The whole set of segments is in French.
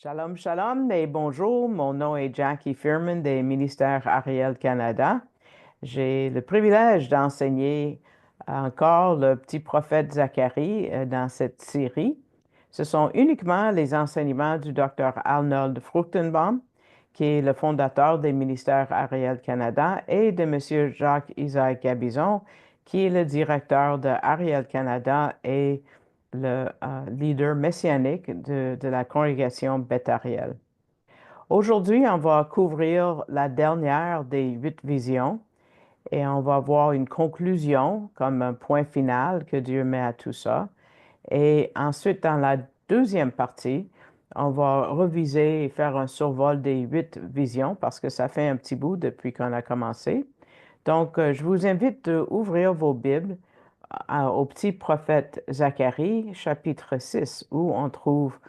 Shalom, shalom et bonjour. Mon nom est Jackie Firman des ministères Ariel Canada. J'ai le privilège d'enseigner encore le petit prophète Zacharie dans cette série. Ce sont uniquement les enseignements du docteur Arnold Fruchtenbaum, qui est le fondateur des ministères Ariel Canada, et de M. Jacques-Isaac Gabizon, qui est le directeur de Ariel Canada et le leader messianique de la congrégation Beth Ariel. Aujourd'hui, on va couvrir la dernière des 8 visions et on va voir une conclusion comme un point final que Dieu met à tout ça. Et ensuite, dans la deuxième partie, on va reviser et faire un survol des 8 visions parce que ça fait un petit bout depuis qu'on a commencé. Donc, je vous invite à ouvrir vos Bibles au petit prophète Zacharie, chapitre 6, où on trouve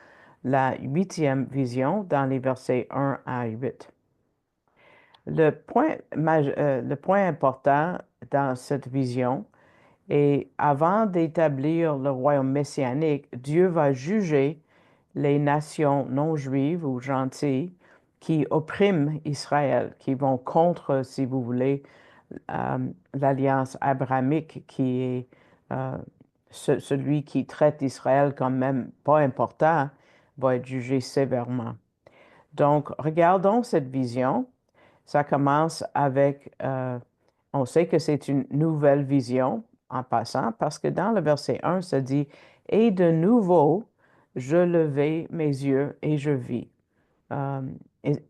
la 8e vision dans les versets 1 à 8. Le point important dans cette vision est, avant d'établir le royaume messianique, Dieu va juger les nations non juives ou gentilles qui oppriment Israël, qui vont contre, si vous voulez, euh, l'alliance abrahamique qui est celui qui traite Israël comme même pas important, va être jugé sévèrement. Donc, regardons cette vision. Ça commence avec, on sait que c'est une nouvelle vision en passant, parce que dans le verset 1, ça dit, et de nouveau, je levai mes yeux et je vis. Euh,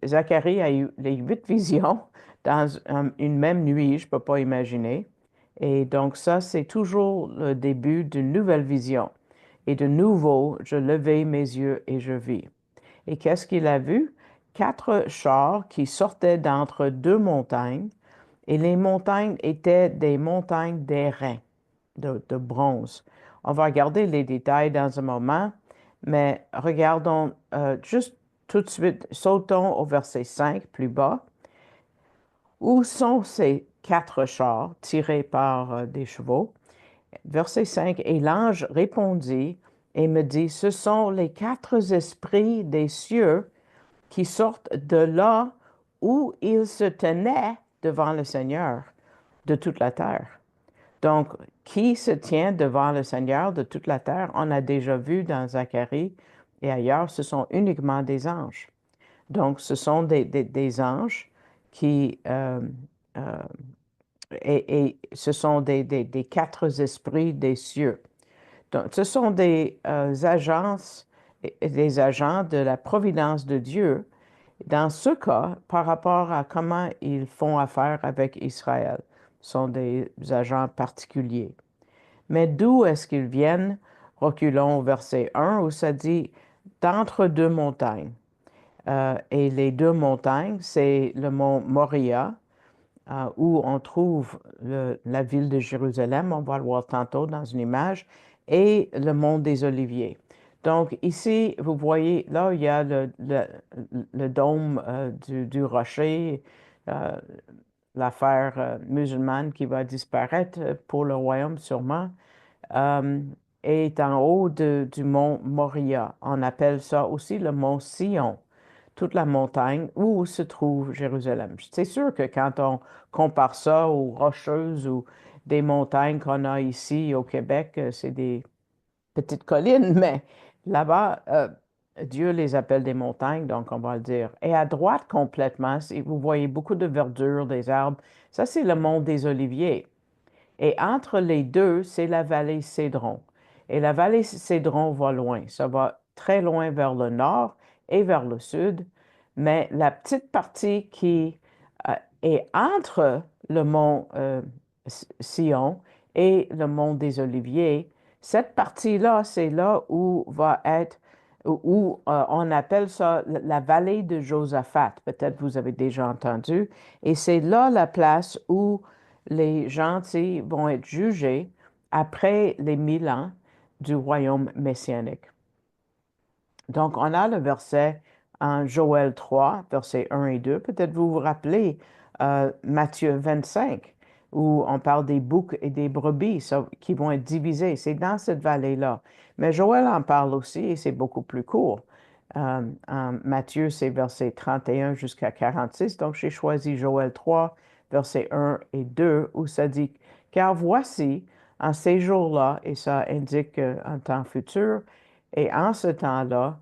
Zacharie a eu les 8 visions dans une même nuit, je ne peux pas imaginer. Et donc ça, c'est toujours le début d'une nouvelle vision. Et de nouveau, je levai mes yeux et je vis. Et qu'est-ce qu'il a vu? 4 chars qui sortaient d'entre 2 montagnes, et les montagnes étaient des montagnes d'airain, de bronze. On va regarder les détails dans un moment, mais regardons juste tout de suite, sautons au verset 5 plus bas. Où sont ces 4 chars tirés par des chevaux? Verset 5, et l'ange répondit et me dit, ce sont les 4 esprits des cieux qui sortent de là où ils se tenaient devant le Seigneur de toute la terre. Donc, qui se tient devant le Seigneur de toute la terre? On a déjà vu dans Zacharie et ailleurs, ce sont uniquement des anges. Donc, ce sont des anges qui, euh, et ce sont des 4 esprits des cieux. Donc, ce sont des agences, des agents de la providence de Dieu, dans ce cas, par rapport à comment ils font affaire avec Israël. Ce sont des agents particuliers. Mais d'où est-ce qu'ils viennent? Reculons au verset 1 où ça dit d'entre 2 montagnes. Et les 2 montagnes, c'est le mont Moria, où on trouve la ville de Jérusalem, on va le voir tantôt dans une image, et le mont des Oliviers. Donc ici, vous voyez, là, il y a le dôme du rocher, euh, l'affaire musulmane qui va disparaître pour le royaume sûrement, euh, est en haut du mont Moria. On appelle ça aussi le mont Sion, toute la montagne où se trouve Jérusalem. C'est sûr que quand on compare ça aux rocheuses ou des montagnes qu'on a ici au Québec, c'est des petites collines, mais là-bas, Dieu les appelle des montagnes, donc on va le dire. Et à droite complètement, vous voyez beaucoup de verdure, des arbres. Ça, c'est le mont des Oliviers. Et entre les deux, c'est la vallée Cédron. Et la vallée Cédron va loin. Ça va très loin vers le nord et vers le sud. Mais la petite partie qui est entre le mont Sion et le mont des Oliviers, cette partie-là, c'est là où va être, où on appelle ça la vallée de Josaphat. Peut-être vous avez déjà entendu. Et c'est là la place où les gentils vont être jugés après les 1000 ans du royaume messianique. Donc, on a le verset en Joël 3, versets 1 et 2. Peut-être vous vous rappelez Matthieu 25, où on parle des boucs et des brebis qui vont être divisés. C'est dans cette vallée-là. Mais Joël en parle aussi et c'est beaucoup plus court. En Matthieu, c'est verset 31 jusqu'à 46. Donc, j'ai choisi Joël 3, versets 1 et 2, où ça dit, car voici, en ces jours-là, et ça indique un temps futur, et en ce temps-là,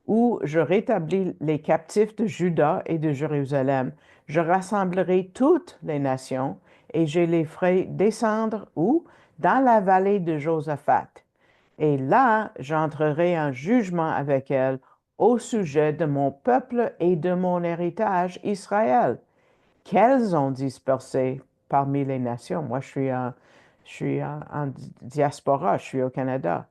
où je rétablis les captifs de Juda et de Jérusalem, je rassemblerai toutes les nations et je les ferai descendre où? Dans la vallée de Josaphat. Et là, j'entrerai en jugement avec elles au sujet de mon peuple et de mon héritage Israël, qu'elles ont dispersé parmi les nations. Moi, je suis en diaspora, je suis au Canada.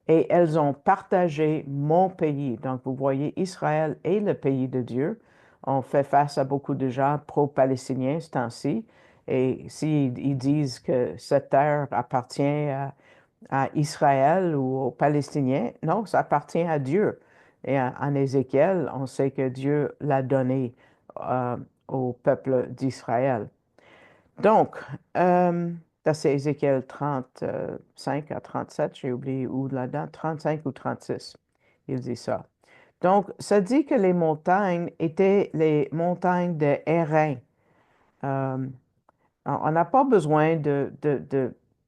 Et elles ont partagé mon pays. Donc, vous voyez, Israël est le pays de Dieu. On fait face à beaucoup de gens pro-palestiniens ce temps-ci. Et s'ils disent que cette terre appartient à Israël ou aux Palestiniens, non, ça appartient à Dieu. Et en Ézéchiel, on sait que Dieu l'a donné euh, au peuple d'Israël. Donc, ça c'est Ézéchiel 35 à 37, j'ai oublié où là-dedans, 35 ou 36, il dit ça. Donc, ça dit que les montagnes étaient les montagnes de Hérin. Euh, on n'a pas besoin de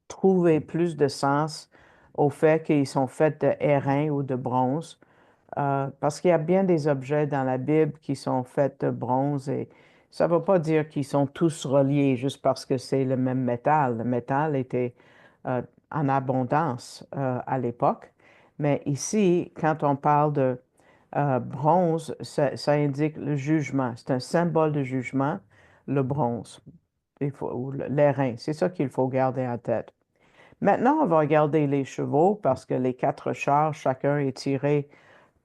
trouver plus de sens au fait qu'ils sont faits de airain ou de bronze, parce qu'il y a bien des objets dans la Bible qui sont faits de bronze et ça ne veut pas dire qu'ils sont tous reliés juste parce que c'est le même métal. Le métal était euh, en abondance à l'époque, mais ici, quand on parle de bronze, ça indique le jugement. C'est un symbole de jugement, le bronze ou l'airain. C'est ça qu'il faut garder en tête. Maintenant, on va regarder les chevaux parce que les quatre chars, chacun est tiré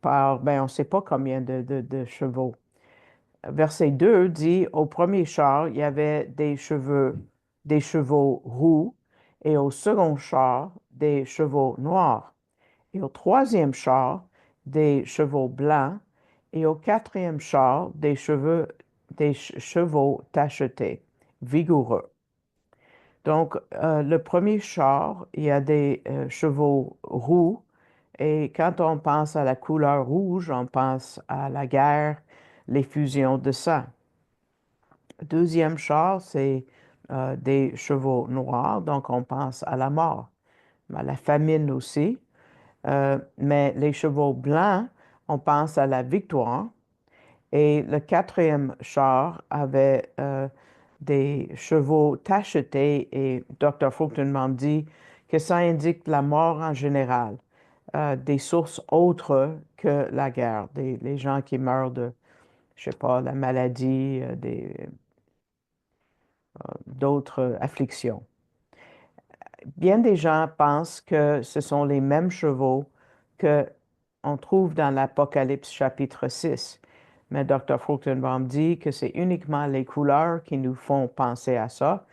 par, ben, on ne sait pas combien de chevaux. Verset 2 dit, au premier char, il y avait des chevaux roux, et au second char, des chevaux noirs, et au troisième char, des chevaux blancs, et au quatrième char, des chevaux tachetés, vigoureux. Donc, le premier char, il y a des chevaux roux. Et quand on pense à la couleur rouge, on pense à la guerre, les fusions de sang. Deuxième char, c'est des chevaux noirs, donc on pense à la mort, à la famine aussi. Mais les chevaux blancs, on pense à la victoire. Et le quatrième char avait des chevaux tachetés et Dr. Fruchtenbaum dit que ça indique la mort en général, des sources autres que la guerre, les gens qui meurent de, je sais pas, la maladie, d'autres afflictions. Bien des gens pensent que ce sont les mêmes chevaux que on trouve dans l'Apocalypse chapitre 6. Mais Dr. Fruchtenbaum dit que c'est uniquement les couleurs qui nous font penser à ça.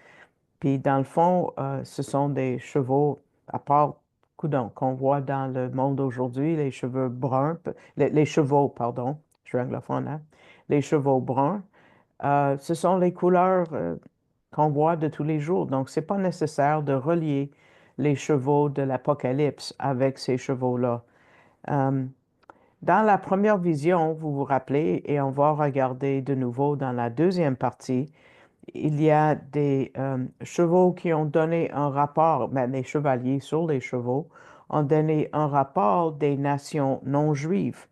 Puis dans le fond, ce sont des chevaux, à part, coudonc, qu'on voit dans le monde aujourd'hui, les cheveux bruns, les chevaux, pardon, je suis anglophone, hein? Les chevaux bruns, ce sont les couleurs qu'on voit de tous les jours. Donc, c'est pas nécessaire de relier les chevaux de l'Apocalypse avec ces chevaux-là. Euh, Dans la première vision, vous vous rappelez, et on va regarder de nouveau dans la deuxième partie, il y a des chevaux qui ont donné un rapport, ben, les chevaliers sur les chevaux ont donné un rapport des nations non juives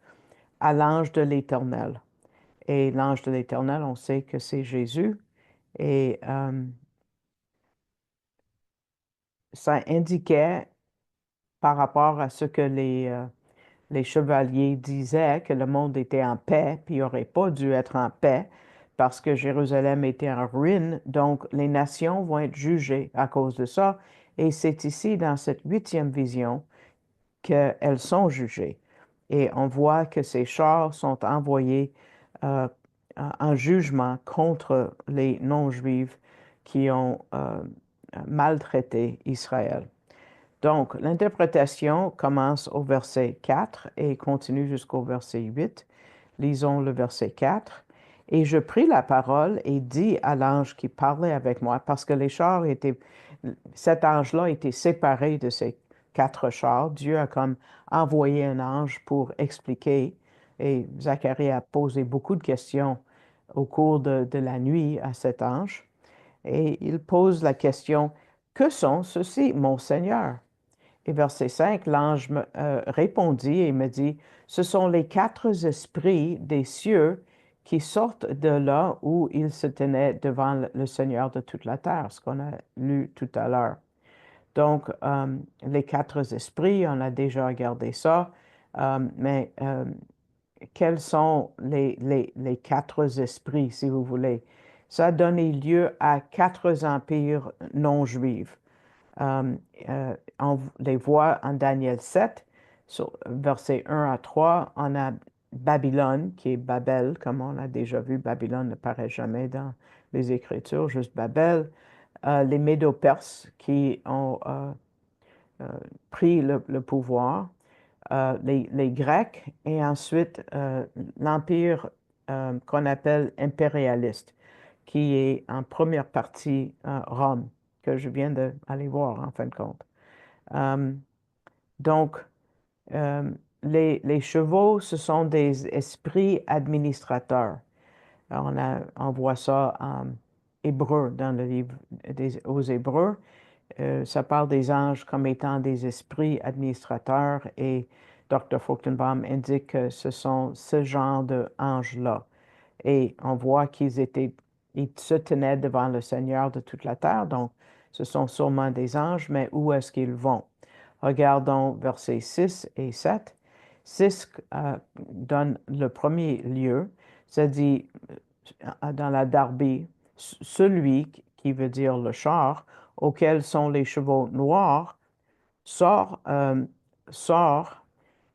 à l'ange de l'Éternel. Et l'ange de l'Éternel, on sait que c'est Jésus. Et ça indiquait par rapport à ce que les chevaliers disaient, que le monde était en paix, puis il n'aurait pas dû être en paix parce que Jérusalem était en ruine. Donc, les nations vont être jugées à cause de ça. Et c'est ici, dans cette huitième vision, qu'elles sont jugées. Et on voit que ces chars sont envoyés en jugement contre les non-juifs qui ont maltraité Israël. Donc, l'interprétation commence au verset 4 et continue jusqu'au verset 8. Lisons le verset 4. Et je pris la parole et dis à l'ange qui parlait avec moi, parce que les chars étaient, cet ange-là était séparé de ces quatre chars. Dieu a comme envoyé un ange pour expliquer Et Zacharie a posé beaucoup de questions au cours de la nuit à cet ange. Et il pose la question, que sont ceux-ci, mon Seigneur? Et verset 5, l'ange me répondit et me dit, ce sont les quatre esprits des cieux qui sortent de là où ils se tenaient devant le Seigneur de toute la terre, ce qu'on a lu tout à l'heure. Donc, les quatre esprits, on a déjà regardé ça, mais quels sont les quatre esprits, si vous voulez? Ça a donné lieu à quatre empires non juifs. Euh, on les voit en Daniel 7, versets 1 à 3. On a Babylone, qui est Babel, comme on a déjà vu. Babylone ne paraît jamais dans les Écritures, juste Babel. Les Médo-Perses qui ont euh, pris le pouvoir. Les Grecs et ensuite l'Empire qu'on appelle impérialiste, qui est en première partie Rome, que je viens d'aller voir en fin de compte. Euh, donc, euh, les chevaux, ce sont des esprits administrateurs. Alors, on voit ça en hébreu, dans le livre aux Hébreux. Ça parle des anges comme étant des esprits administrateurs et Dr. Fruchtenbaum indique que ce sont ce genre d'anges-là. Et on voit ils se tenaient devant le Seigneur de toute la terre, donc ce sont sûrement des anges, mais où est-ce qu'ils vont? Regardons versets 6 et 7. 6 donne le premier lieu, ça dit dans la Darby, celui qui veut dire le char, auquel sont les chevaux noirs, sort, sort,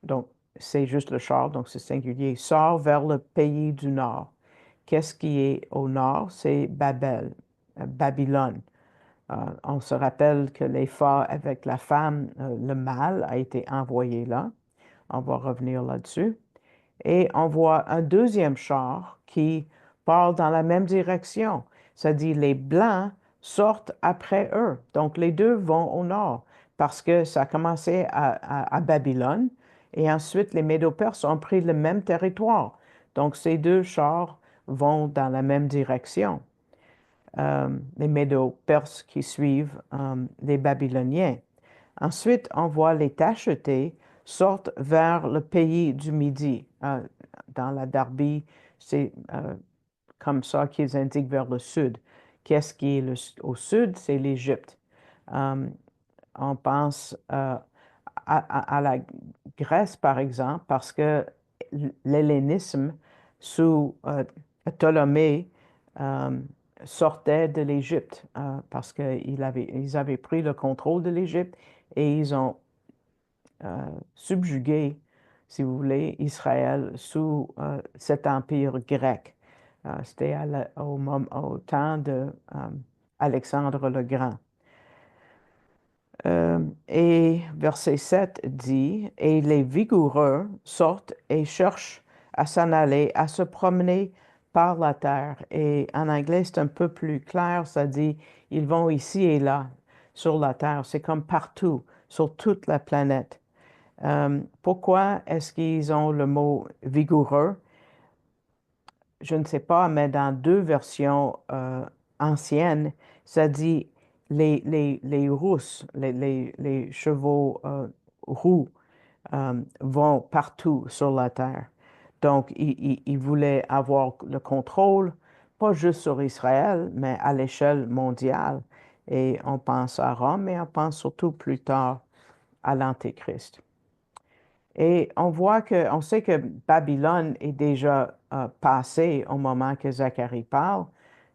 donc c'est juste le char, donc c'est singulier, sort vers le pays du nord. Qu'est-ce qui est au nord? C'est Babel, Babylone. On se rappelle que l'effort avec la femme, le mâle, a été envoyé là. On va revenir là-dessus. Et on voit un deuxième char qui part dans la même direction. Ça dit les Blancs sortent après eux. Donc les deux vont au nord parce que ça a commencé à Babylone et ensuite les Médo-Perses ont pris le même territoire. Donc ces deux chars vont dans la même direction. Les Médo-Perses qui suivent les Babyloniens. Ensuite, on voit les tachetés sortent vers le pays du Midi. Dans la Darby, c'est comme ça qu'ils indiquent vers le sud. Qu'est-ce qui est au sud? C'est l'Égypte. Euh, on pense à la Grèce, par exemple, parce que l'hellénisme sous Ptolémée euh, sortait de l'Égypte parce ils avaient pris le contrôle de l'Égypte et ils ont subjugué, si vous voulez, Israël sous cet empire grec. C'était au temps de Alexandre le Grand. Et verset 7 dit, et les vigoureux sortent et cherchent à s'en aller, à se promener par la terre. Et en anglais, c'est un peu plus clair, ça dit, ils vont ici et là sur la terre. C'est comme partout, sur toute la planète. Pourquoi est-ce qu'ils ont le mot vigoureux? Je ne sais pas, mais dans deux versions anciennes, ça dit les rousses, les chevaux roux vont partout sur la terre. Donc, ils voulaient avoir le contrôle, pas juste sur Israël, mais à l'échelle mondiale. Et on pense à Rome, mais on pense surtout plus tard à l'Antéchrist. Et on sait que Babylone est déjà passé au moment que Zacharie parle.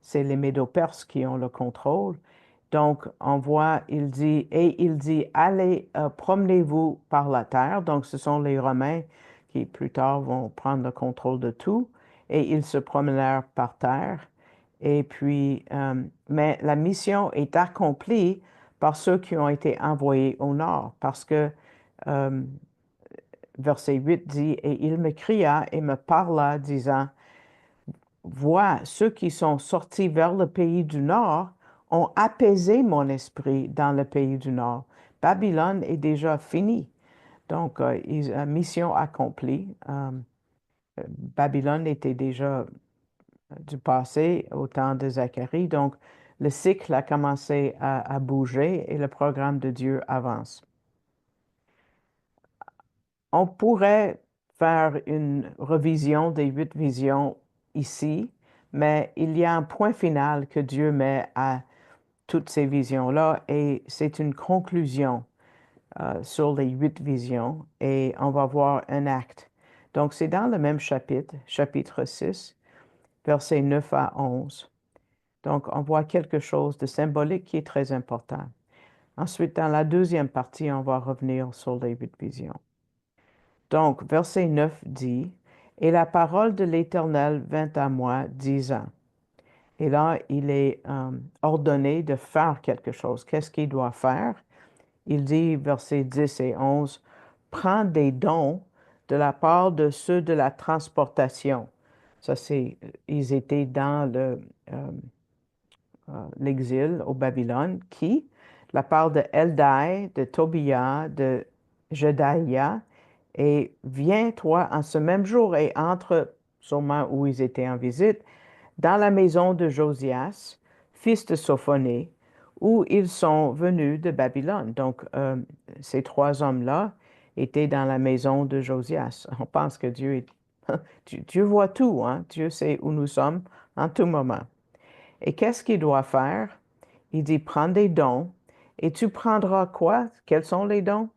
C'est les Médo-Perses qui ont le contrôle. Donc, on voit, il dit, allez, promenez-vous par la terre. Donc, ce sont les Romains qui plus tard vont prendre le contrôle de tout. Et ils se promenèrent par terre. Et puis, mais la mission est accomplie par ceux qui ont été envoyés au nord, parce que euh, verset 8 dit, et il me cria et me parla, disant, vois, ceux qui sont sortis vers le pays du Nord ont apaisé mon esprit dans le pays du Nord. Babylone est déjà fini. Donc, mission accomplie. Babylone était déjà du passé au temps de Zacharie, donc le cycle a commencé à bouger et le programme de Dieu avance. On pourrait faire une revision des 8 visions ici, mais il y a un point final que Dieu met à toutes ces visions-là et c'est une conclusion sur les 8 visions et on va voir un acte. Donc c'est dans le même chapitre, chapitre 6, versets 9 à 11. Donc on voit quelque chose de symbolique qui est très important. Ensuite, dans la deuxième partie, on va revenir sur les 8 visions. Donc, verset 9 dit, et la parole de l'Éternel vint à moi, disant. Et là, il est ordonné de faire quelque chose. Qu'est-ce qu'il doit faire? Il dit, versets 10 et 11, prends des dons de la part de ceux de la transportation. Ça, c'est, ils étaient dans l'exil au Babylone, qui, de la part de Eldai, de Tobia, de Jedaïa, et viens, toi, en ce même jour et entre, sûrement où ils étaient en visite, dans la maison de Josias, fils de Sophoné, où ils sont venus de Babylone. Donc, ces 3 hommes-là étaient dans la maison de Josias. On pense que Dieu est... Dieu voit tout, hein? Dieu sait où nous sommes en tout moment. Et qu'est-ce qu'il doit faire? Il dit, prends des dons. Et tu prendras quoi? Quels sont les dons?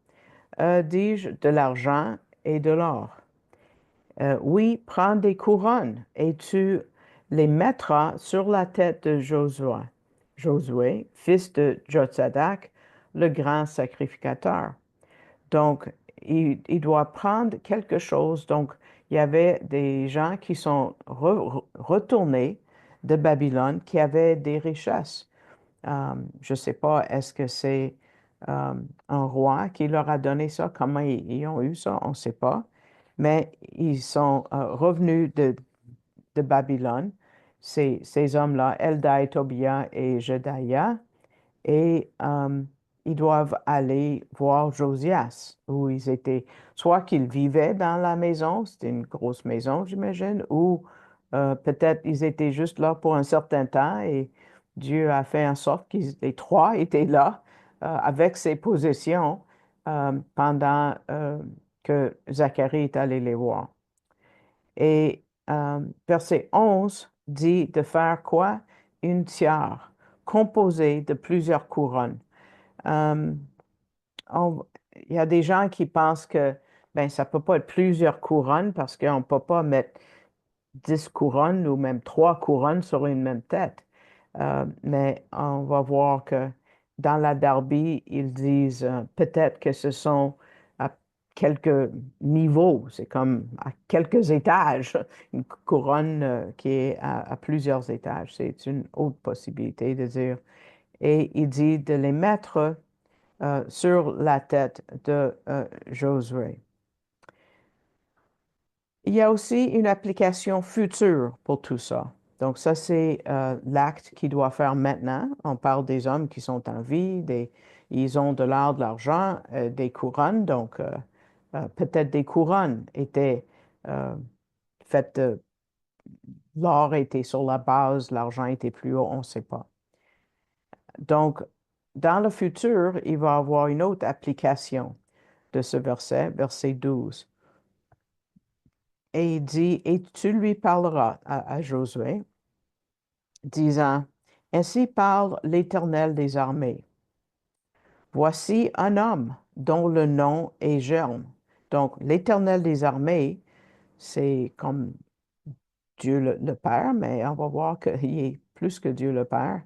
Dis-je, de l'argent et de l'or. Oui, prends des couronnes et tu les mettras sur la tête de Josué, Josué, fils de Jotsadak, le grand sacrificateur. Donc, il doit prendre quelque chose. Donc, il y avait des gens qui sont retournés de Babylone qui avaient des richesses. Je ne sais pas, est-ce que c'est un roi qui leur a donné ça? Comment ils ont eu ça? On ne sait pas. Mais ils sont revenus de Babylone, ces hommes-là, Eldai, Tobia et Jedaïa, et ils doivent aller voir Josias, où ils étaient, soit qu'ils vivaient dans la maison, c'était une grosse maison, j'imagine, ou peut-être ils étaient juste là pour un certain temps et Dieu a fait en sorte qu'ils les 3 étaient là avec ses possessions pendant que Zacharie est allé les voir. Et verset 11 dit de faire quoi? Une tiare composée de plusieurs couronnes. Euh, on- il y a des gens qui pensent que ben, ça ne peut pas être plusieurs couronnes parce qu'on ne peut pas mettre 10 couronnes ou même 3 couronnes sur une même tête. Mais on va voir que dans la Darby, ils disent peut-être que ce sont à quelques niveaux, c'est comme à quelques étages, une couronne qui est à plusieurs étages. C'est une autre possibilité de dire. Et il dit de les mettre sur la tête de Josué. Il y a aussi une application future pour tout ça. Donc ça, c'est l'acte qu'il doit faire maintenant. On parle des hommes qui sont en vie, ils ont de l'art, de l'argent, des couronnes. Donc peut-être des couronnes étaient faites, l'or était sur la base, l'argent était plus haut, on ne sait pas. Donc, dans le futur, il va y avoir une autre application de ce verset, verset 12. Et il dit, et tu lui parleras à Josué, disant, ainsi parle l'Éternel des armées. Voici un homme dont le nom est Germe. Donc, l'Éternel des armées, c'est comme Dieu le Père, mais on va voir qu'il est plus que Dieu le Père.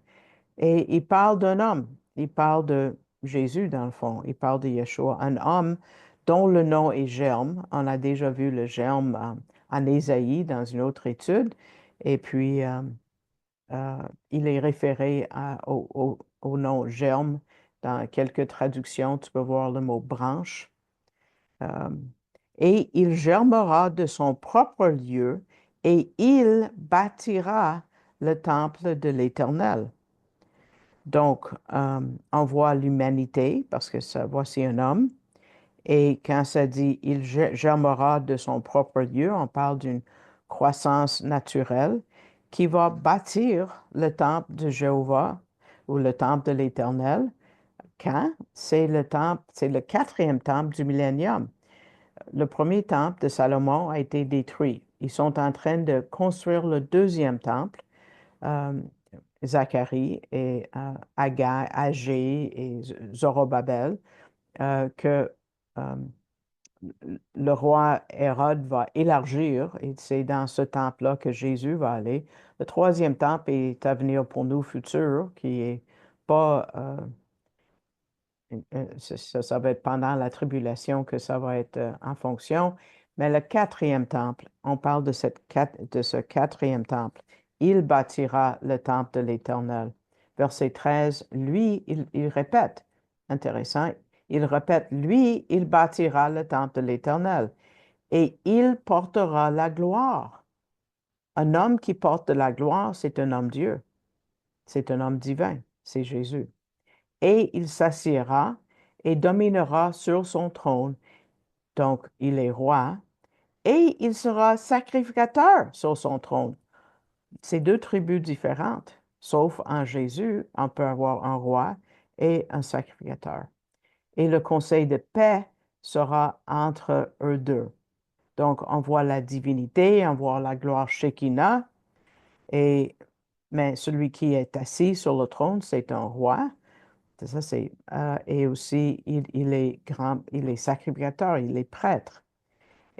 Et il parle d'un homme. Il parle de Jésus, dans le fond. Il parle de Yeshua, un homme dont le nom est Germe. On a déjà vu le Germe en Ésaïe dans une autre étude. Et puis, il est référé au nom Germe. Dans quelques traductions, tu peux voir le mot branche. Euh, et il germera de son propre lieu et il bâtira le temple de l'Éternel. Donc, on voit l'humanité parce que ça, voici un homme Et quand ça dit il germera de son propre lieu, on parle d'une croissance naturelle qui va bâtir le temple de Jéhovah ou le temple de l'Éternel. Quand? C'est le temple, c'est le quatrième temple du millénium. Le premier temple de Salomon a été détruit. Ils sont en train de construire le deuxième temple. Euh, Zacharie et Agé et Zorobabel, que euh, le roi Hérode va élargir, et c'est dans ce temple-là que Jésus va aller. Le troisième temple est à venir pour nous futur, qui est pas, ça va être pendant la tribulation que ça va être en fonction. Mais le quatrième temple, on parle de de ce quatrième temple. Il bâtira le temple de l'Éternel. Verset 13, lui, il répète, intéressant, il répète, lui, il bâtira le temple de l'Éternel et il portera la gloire. Un homme qui porte de la gloire, c'est un homme Dieu, c'est un homme divin, c'est Jésus. Et il s'assiera et dominera sur son trône. Donc, il est roi et il sera sacrificateur sur son trône. C'est deux tribus différentes, sauf en Jésus, on peut avoir un roi et un sacrificateur. Et le conseil de paix sera entre eux deux. Donc, on voit la divinité, on voit la gloire Shekinah, mais celui qui est assis sur le trône, c'est un roi. Ça, et aussi, il est grand, il est sacrificateur, il est prêtre.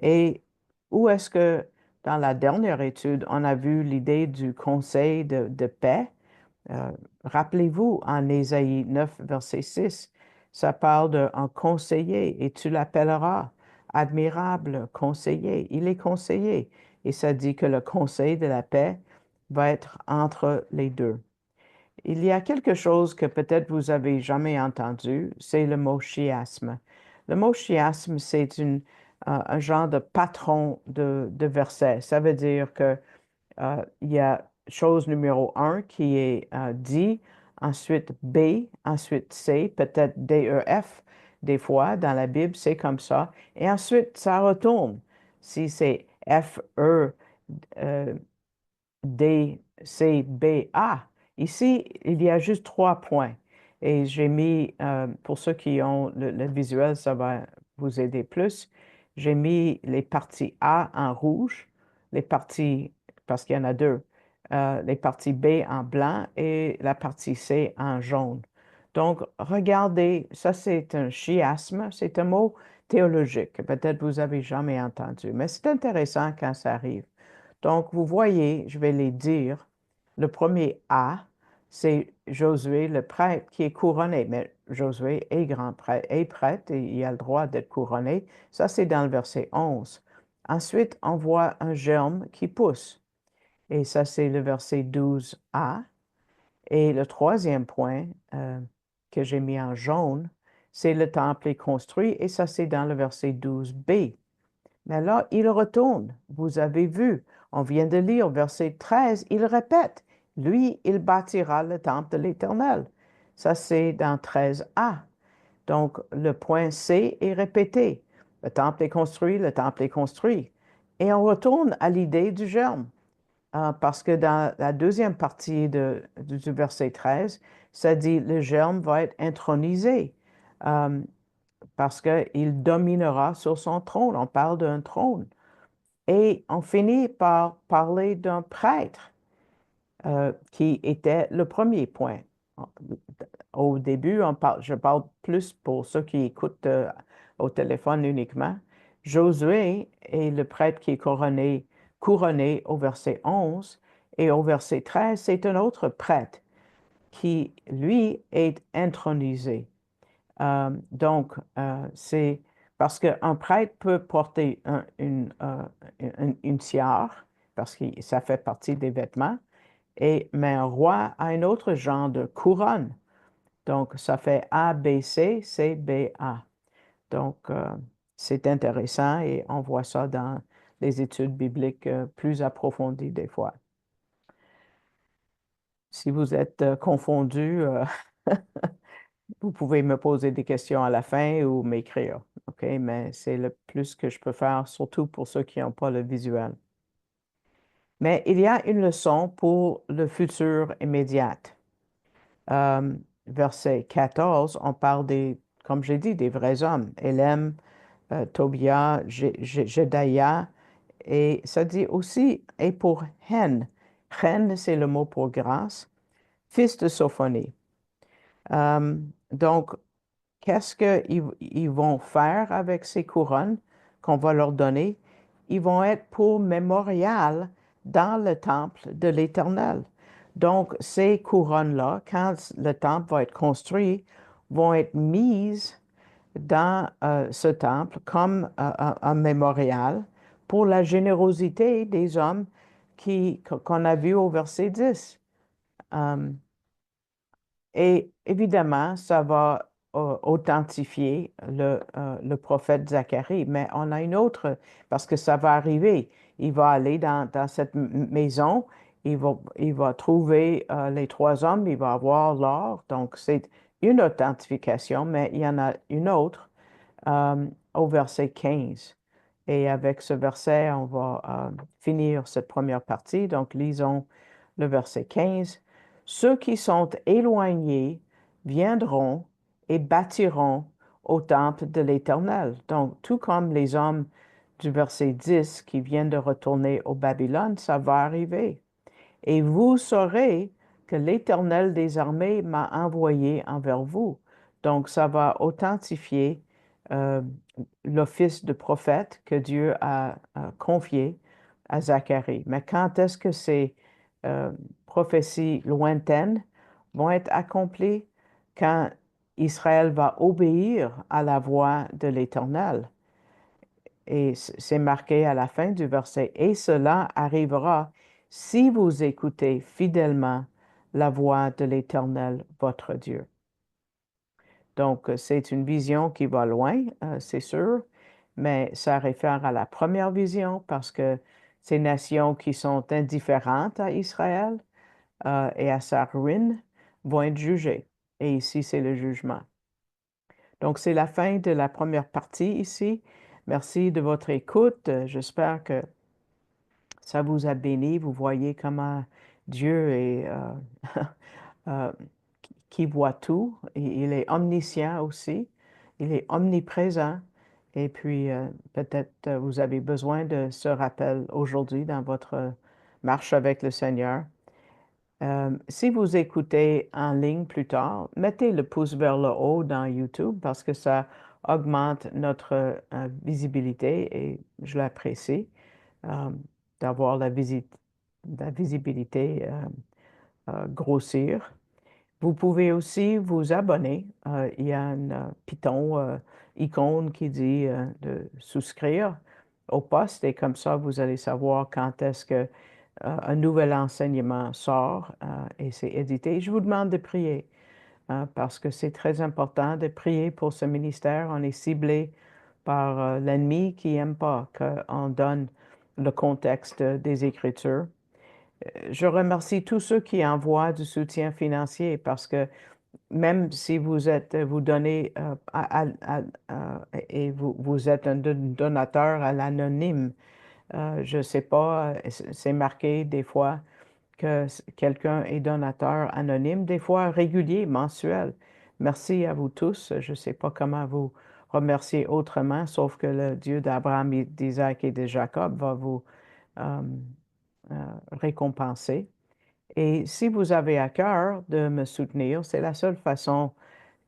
Et où est-ce que, dans la dernière étude, on a vu l'idée du conseil de paix? Euh, Rappelez-vous, en Ésaïe 9, verset 6, ça parle d'un conseiller et tu l'appelleras admirable conseiller. Il est conseiller. Et ça dit que le conseil de la paix va être entre les deux. Il y a quelque chose que peut-être vous avez jamais entendu, c'est le mot chiasme. Le mot chiasme, c'est un genre de patron de verset. Ça veut dire que il y a chose numéro un qui est dit, ensuite B, ensuite C, peut-être D, E, F. Des fois, dans la Bible, c'est comme ça. Et ensuite, ça retourne. Si c'est F, E, euh, D, C, B, A. Ici, il y a juste trois points. Et j'ai mis, pour ceux qui ont le visuel, ça va vous aider plus. J'ai mis les parties A en rouge, les parties, parce qu'il y en a deux, les parties B en blanc et la partie C en jaune. Donc, regardez, ça c'est un chiasme, c'est un mot théologique que peut-être vous avez jamais entendu, mais c'est intéressant quand ça arrive. Donc, vous voyez, je vais les dire. Le premier A, c'est Josué, le prêtre, qui est couronné. Mais Josué est grand prêtre, est prêtre et il a le droit d'être couronné. Ça, c'est dans le verset 11. Ensuite, on voit un germe qui pousse. Et ça, c'est le verset 12a. Et le troisième point que j'ai mis en jaune, c'est le temple est construit. Et ça, c'est dans le verset 12b. Mais là, il retourne. Vous avez vu, on vient de lire verset 13, il répète, lui, il bâtira le temple de l'Éternel. Ça, c'est dans 13a. Donc, le point C est répété. Le temple est construit, le temple est construit. Et on retourne à l'idée du germe, parce que dans la deuxième partie du verset 13, ça dit, le germe va être intronisé. Euh, Parce qu'il dominera sur son trône. On parle d'un trône. Et on finit par parler d'un prêtre qui était le premier point. Au début, je parle plus pour ceux qui écoutent au téléphone uniquement. Josué est le prêtre qui est couronné au verset 11 et au verset 13, c'est un autre prêtre qui, lui, est intronisé. C'est parce qu'un prêtre peut porter une tiare, parce que ça fait partie des vêtements, mais un roi a un autre genre de couronne. Donc, ça fait A, B, C, B, A. Donc, c'est intéressant et on voit ça dans les études bibliques plus approfondies des fois. Si vous êtes confondu, Vous pouvez me poser des questions à la fin ou m'écrire, OK? Mais c'est le plus que je peux faire, surtout pour ceux qui n'ont pas le visuel. Mais il y a une leçon pour le futur immédiat. Euh, Verset 14, on parle comme j'ai dit, des vrais hommes. Élem, Tobia, Jedaïa, et ça dit aussi, et pour Hen. Hen, c'est le mot pour grâce, fils de Sophonie. Euh, donc, qu'est-ce qu'ils vont faire avec ces couronnes qu'on va leur donner? Ils vont être pour mémorial dans le temple de l'Éternel. Donc, ces couronnes-là, quand le temple va être construit, vont être mises dans ce temple comme un mémorial pour la générosité des hommes qu'on a vu au verset 10. Euh, et évidemment, ça va authentifier le prophète Zacharie, mais on a une autre, parce que ça va arriver. Il va aller dans cette maison, il va trouver les trois hommes, il va avoir l'or. Donc, c'est une authentification, mais il y en a une autre au verset 15. Et avec ce verset, on va finir cette première partie. Donc, lisons le verset 15. Ceux qui sont éloignés viendront et bâtiront au temple de l'Éternel. Donc, tout comme les hommes du verset 10 qui viennent de retourner au Babylone, ça va arriver. Et vous saurez que l'Éternel des armées m'a envoyé envers vous. Donc, ça va authentifier euh, l'office de prophète que Dieu a confié à Zacharie. Mais quand est-ce que ces euh, prophéties lointaines vont être accomplies? Quand Israël va obéir à la voix de l'Éternel. Et c'est marqué à la fin du verset, et cela arrivera si vous écoutez fidèlement la voix de l'Éternel, votre Dieu. Donc, c'est une vision qui va loin, c'est sûr, mais ça réfère à la première vision parce que ces nations qui sont indifférentes à Israël et à sa ruine vont être jugées. Et ici, c'est le jugement. Donc, c'est la fin de la première partie ici. Merci de votre écoute. J'espère que ça vous a béni. Vous voyez comment Dieu est, euh, qui voit tout. Et il est omniscient aussi. Il est omniprésent. Et puis, peut-être vous avez besoin de ce rappel aujourd'hui dans votre marche avec le Seigneur. Si vous écoutez en ligne plus tard, mettez le pouce vers le haut dans YouTube parce que ça augmente notre visibilité et je l'apprécie euh, d'avoir la visibilité grossir. Vous pouvez aussi vous abonner. Il y a un piton icône qui dit de souscrire au poste et comme ça, vous allez savoir quand est-ce que un nouvel enseignement sort et c'est édité. Je vous demande de prier parce que c'est très important de prier pour ce ministère. On est ciblé par l'ennemi qui n'aime pas qu'on donne le contexte des Écritures. Je remercie tous ceux qui envoient du soutien financier parce que même si vous donnez et vous êtes un donateur à l'anonyme, je ne sais pas, c'est marqué des fois que quelqu'un est donateur anonyme, des fois régulier, mensuel. Merci à vous tous. Je ne sais pas comment vous remercier autrement, sauf que le Dieu d'Abraham, d'Isaac et de Jacob va vous euh, récompenser. Et si vous avez à cœur de me soutenir, c'est la seule façon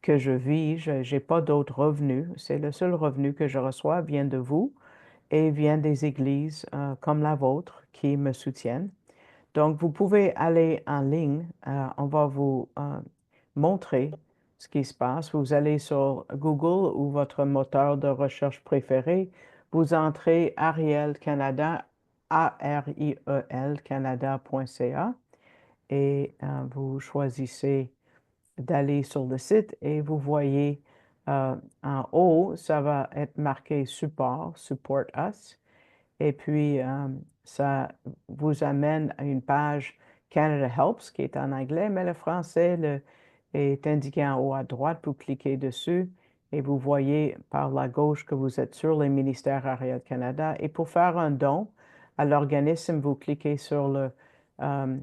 que je vis. Je n'ai pas d'autres revenus. C'est le seul revenu que je reçois vient de vous et vient des églises comme la vôtre qui me soutiennent. Donc, vous pouvez aller en ligne. On va vous montrer ce qui se passe. Vous allez sur Google ou votre moteur de recherche préféré. Vous entrez Ariel Canada, A-R-I-E-L, canada.ca et vous choisissez d'aller sur le site et vous voyez en haut, ça va être marqué support, Support Us. Et puis, ça vous amène à une page Canada Helps qui est en anglais, mais le français, est indiqué en haut à droite. Vous cliquez dessus et vous voyez par la gauche que vous êtes sur les ministères Ariel Canada. Et pour faire un don à l'organisme, vous cliquez sur euh,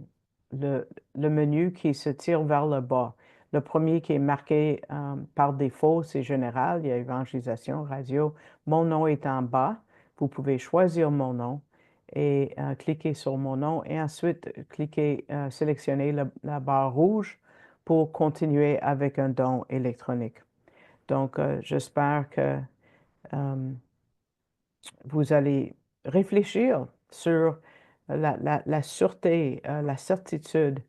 le, le menu qui se tire vers le bas. Le premier qui est marqué par défaut, c'est général. Il y a évangélisation, radio. Mon nom est en bas. Vous pouvez choisir mon nom et cliquer sur mon nom et ensuite cliquer, sélectionner la barre rouge pour continuer avec un don électronique. Donc, j'espère que euh, vous allez réfléchir sur la sûreté, la certitude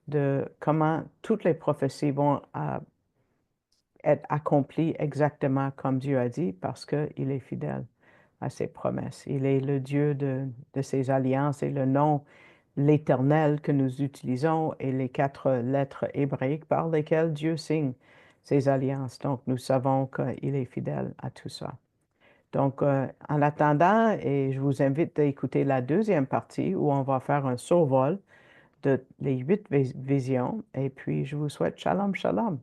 de comment toutes les prophéties vont être accomplies exactement comme Dieu a dit, parce qu'il est fidèle à ses promesses. Il est le Dieu de ses alliances et le nom, l'Éternel que nous utilisons et les 4 lettres hébraïques par lesquelles Dieu signe ses alliances. Donc, nous savons qu'il est fidèle à tout ça. Donc, en attendant, et je vous invite à écouter la deuxième partie où on va faire un survol de les 8 visions. Et puis, je vous souhaite shalom, shalom.